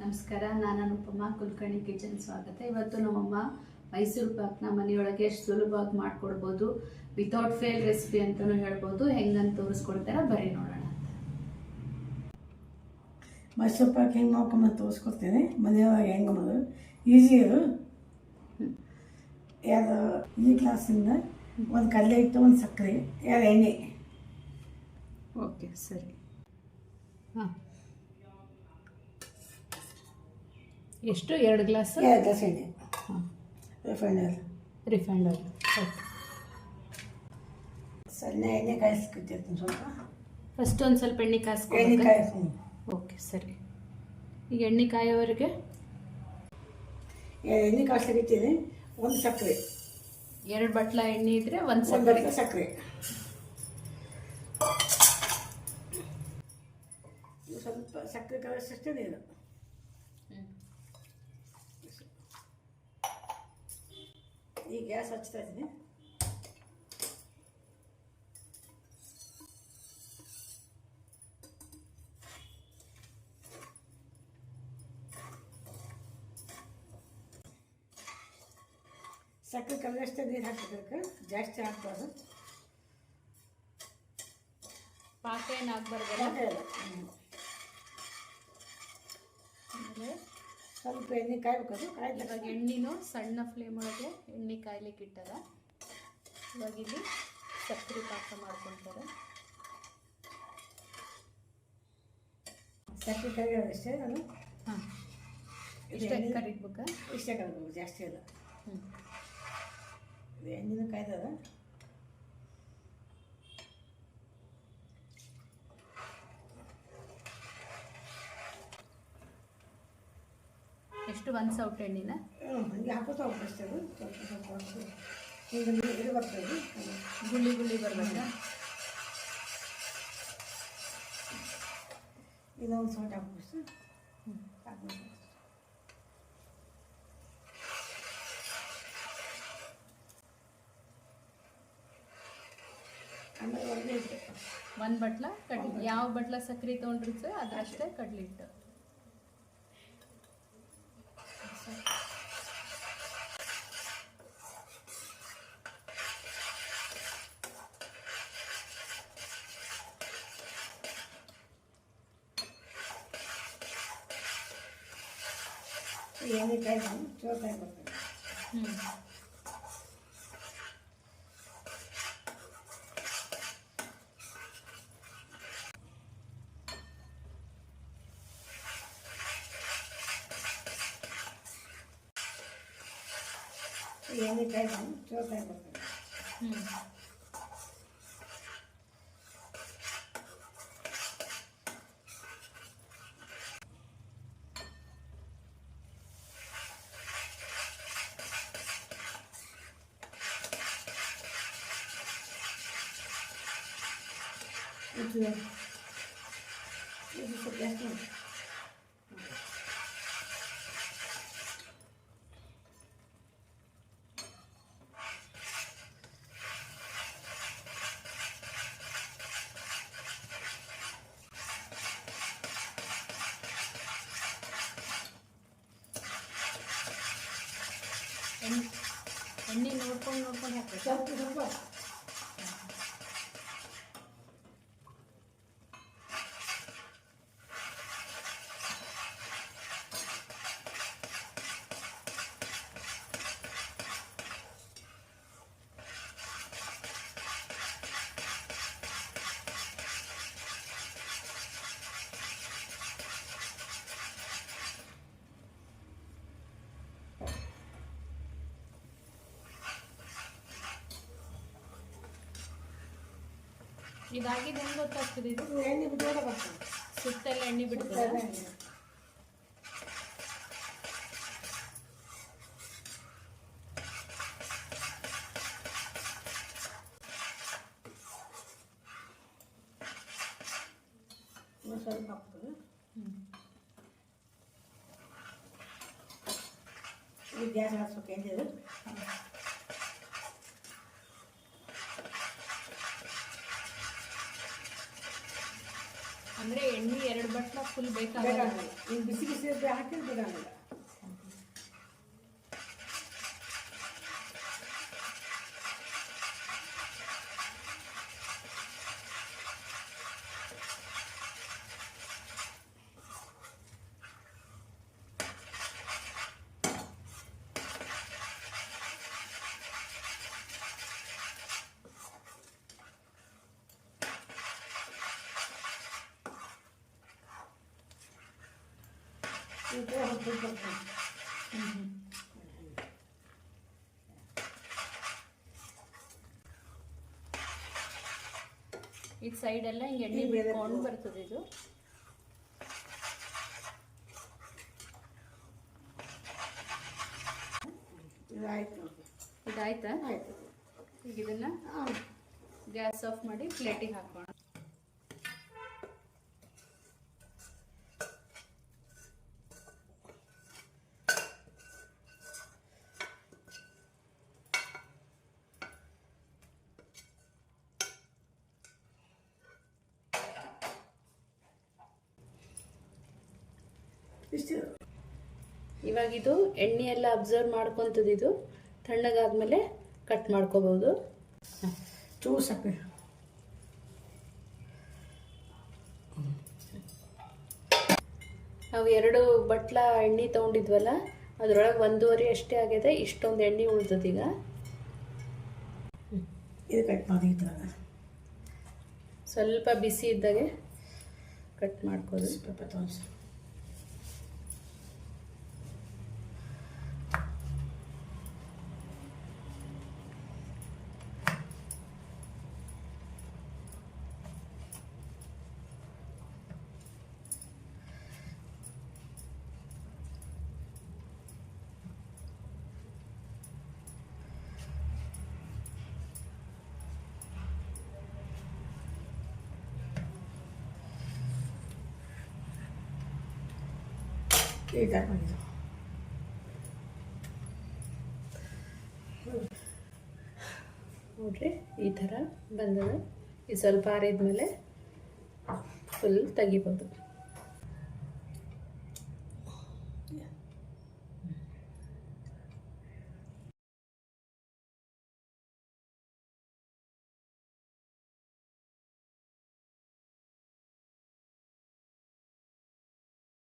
ನಮಸ್ಕಾರ, ನಾನು ಅನುಪಮ, ಕುಲಕರ್ಣಿ ಕಿಚನ್ ಸ್ವಾಗತ. ಇವತ್ತು ನಮ್ಮಮ್ಮ ಮೈಸೂರು ಪಾಕ್ನ ಮನೆಯೊಳಗೆ ಎಷ್ಟು ಸುಲಭವಾಗಿ ಮಾಡ್ಕೊಡ್ಬೋದು, ವಿತೌಟ್ ಫೇಲ್ ರೆಸಿಪಿ ಅಂತಲೂ ಹೇಳ್ಬೋದು. ಹೆಂಗಂತ ತೋರಿಸ್ಕೊಡ್ತಾರೆ, ಬರೀ ನೋಡೋಣ. ಮೈಸೂರು ಪಾಕ್ ಹೆಂಗೆ ಮಾಡ್ಕೊಂಬಂದು ತೋರಿಸ್ಕೊಡ್ತೀನಿ. ಮನೆಯೊಳಗೆ ಹೆಂಗೆ ಮಾಡೋದು ಈಸಿ. ಅದು ಎರಡು ಈ ಗ್ಲಾಸಿಂದ ಒಂದು ಕಡಲೆ ಹಿಟ್ಟು, ಒಂದು ಸಕ್ಕರೆ, ಎರಡು ಎಣ್ಣೆ. ಓಕೆ, ಸರಿ. ಹಾಂ, ಎಷ್ಟು? 2 ಗ್ಲಾಸ್ ಎಣ್ಣೆ. ಹಾಂ, ರಿಫೈಂಡ್ ಆಯಿಲ್. ಓಕೆ. ಸಣ್ಣ ಎಣ್ಣೆ ಕಾಯಿಸ್ಕೊತಿರ್ತೀನಿ ಸ್ವಲ್ಪ. ಫಸ್ಟ್ ಒಂದು ಸ್ವಲ್ಪ ಎಣ್ಣೆ ಕಾಯಿಸ್ಕೊಂಡು. ಓಕೆ, ಸರಿ. ಈಗ ಎಣ್ಣೆ ಕಾಯೋವರೆಗೆ ಎಣ್ಣೆ ಕಾಯಿಸ್ಲಿಕ್ಕಿದ್ದೀನಿ. ಒಂದು ಸಕ್ಕರೆ, 2 ಬಟ್ಲ ಎಣ್ಣೆ ಇದ್ರೆ ಒಂದು ಸಕ್ಕರೆ. ಸ್ವಲ್ಪ ಸಕ್ಕರೆ ಕಾಯಿಸಷ್ಟೇ ನೀರು. ಈಗ ಗ್ಯಾಸ್ ಹಚ್ತಾ ಇದ್ದೀನಿ. ಸಕ್ಕರೆ ಕಲಗಷ್ಟೇ ನೀರು ಹಾಕಬೇಕು, ಜಾಸ್ತಿ ಹಾಕ್ಬಾರ್ದು. ಪಾಕ ಏನು ಹಾಕ್ಬಾರ್ದಲ್ಲ. ಸ್ವಲ್ಪ ಎಣ್ಣೆ ಕಾಯ್ಬೇಕು. ಇವಾಗ ಎಣ್ಣೆನೂ ಸಣ್ಣ ಫ್ಲೇಮ್ ಒಳಗೆ ಎಣ್ಣೆ ಕಾಯ್ಲಿಕ್ಕೆ ಇಟ್ಟದ. ಇವಾಗ ಇಲ್ಲಿ ಸಕ್ಕರೆ ಪಾಕ ಮಾಡ್ಕೊತಾರೆ. ಸಕ್ಕರೆ ಕರಿಯೋದಷ್ಟೇ. ನಾನು ಇಷ್ಟೇ ಕರಿಬೇಕಾ? ಇಷ್ಟೇ ಕರಿಬೇಕು, ಜಾಸ್ತಿ ಅಲ್ಲ. ಎಣ್ಣೆನೂ ಕಾಯ್ತದ. ಎಷ್ಟು? 1 ಸೌಟ್ ಎಣ್ಣೆನ ಹಂಗೆ ಹಾಕೋತಾ ಹೋಗ್ಬೇಕಷ್ಟೇ. ಅದು ಸ್ವಲ್ಪ ಸ್ವಲ್ಪ ಈಗ ಇದು ಬರ್ತದೆ, ಗುಳ್ಳಿ ಗುಳ್ಳಿ ಬರ್ಬೇಕಾ? ಇದೊಂದು ಸೌಟ್ ಹಾಕ್ಬೇಕು. ಹಾಕ್ಬೇಕು. ಆಮೇಲೆ ಒಳ್ಳೆ ಇಟ್ಟು 1 ಬಟ್ಲ ಕಡ್ಲಿ. ಯಾವ ಬಟ್ಲ ಸಕ್ಕರೆ ತೊಗೊಂಡ್ರಿ ಅದರಷ್ಟೇ ಕಡ್ಲಿ ಹಿಟ್ಟು. ಎಣ್ಣೆ ಕಾಯಿ ಚೋತಾಗಿ ಬರ್ತದೆ. ಎಣ್ಣೆ ಕಾಯಿ ಚೋತಾಗಿ ಬರ್ತದೆ. ಇದು ಸ್ವಲ್ಪ ಜಾಸ್ತಿ ಎಣ್ಣೆ ನೋಡ್ಕೊಂಡು ಹಾಕ್ಬೇಕು. ಸ್ವಲ್ಪ ಸ್ವಲ್ಪ ಇದಾಗಿದೆ. ಹೆಂಗೆ ಗೊತ್ತಾಗ್ತದೆ? ಇದು ಎಣ್ಣೆ ಬಿಡೋದ ಬರ್ತದೆ. ಸುತ್ತೆಲ್ಲ ಎಣ್ಣೆ ಬಿಡ್ತದೆ. ಸ್ವಲ್ಪ ಹಾಕ್ತದೆ. ಈ ಗ್ಯಾಸ್ ಹಾಕ್ಬೇಕು. ಎಣ್ಣೆ ಅಂದರೆ ಎಣ್ಣೆ 2 ಬಟ್ಲ ಫುಲ್ ಬೇಕಾಗಲ್ಲ. ಬೇಕಾಗಲ್ಲ. ಈಗ ಬಿಸಿ ಬಿಸಿ ಹಾಕಿದ್ರೆ ಬೇಕಾಗಲ್ಲ. ಈ ಸೈಡ್ ಎಲ್ಲ ಹಿಂಗೆ ಎಣ್ಣೆ ಬಿಟ್ಕೊಂಡು ಬರ್ತದೆ ಇದು. ಇದಾಯ್ತಾ? ಆಯ್ತು. ಈಗ ಇದನ್ನ ಗ್ಯಾಸ್ ಆಫ್ ಮಾಡಿ ಪ್ಲೇಟಿಗೆ ಹಾಕೋಣ. ಇವಾಗ ಇದು ಎಣ್ಣೆ ಎಲ್ಲ ಅಬ್ಸರ್ವ್ ಮಾಡ್ಕೊತದ್ದು. ಇದು ತಣ್ಣಗಾದ್ಮೇಲೆ ಕಟ್ ಮಾಡ್ಕೋಬಹುದು. ಚೂರು ಸಕ್ಕರೆ. ನಾವು 2 ಬಟ್ಲ ಎಣ್ಣೆ ತೊಗೊಂಡಿದ್ವಲ್ಲ, ಅದರೊಳಗೆ 1.5 ಅಷ್ಟೇ ಆಗಿದೆ. ಇಷ್ಟೊಂದು ಎಣ್ಣೆ ಉಳ್ದದೀಗ. ಇದು ಕಟ್ ಮಾಡಿದ್ದ ಸ್ವಲ್ಪ ಬಿಸಿ ಇದ್ದಾಗೆ ಕಟ್ ಮಾಡ್ಕೋದು. ಸ್ವಲ್ಪ ತೋರಿಸ. ಈಗ ಮಾಡಿದ್ದು ನೋಡ್ರಿ, ಈ ಥರ ಬಂದದ. ಈ ಸ್ವಲ್ಪ ಆರಿದ್ಮೇಲೆ ಫುಲ್ ತೆಗಿಬೋದು.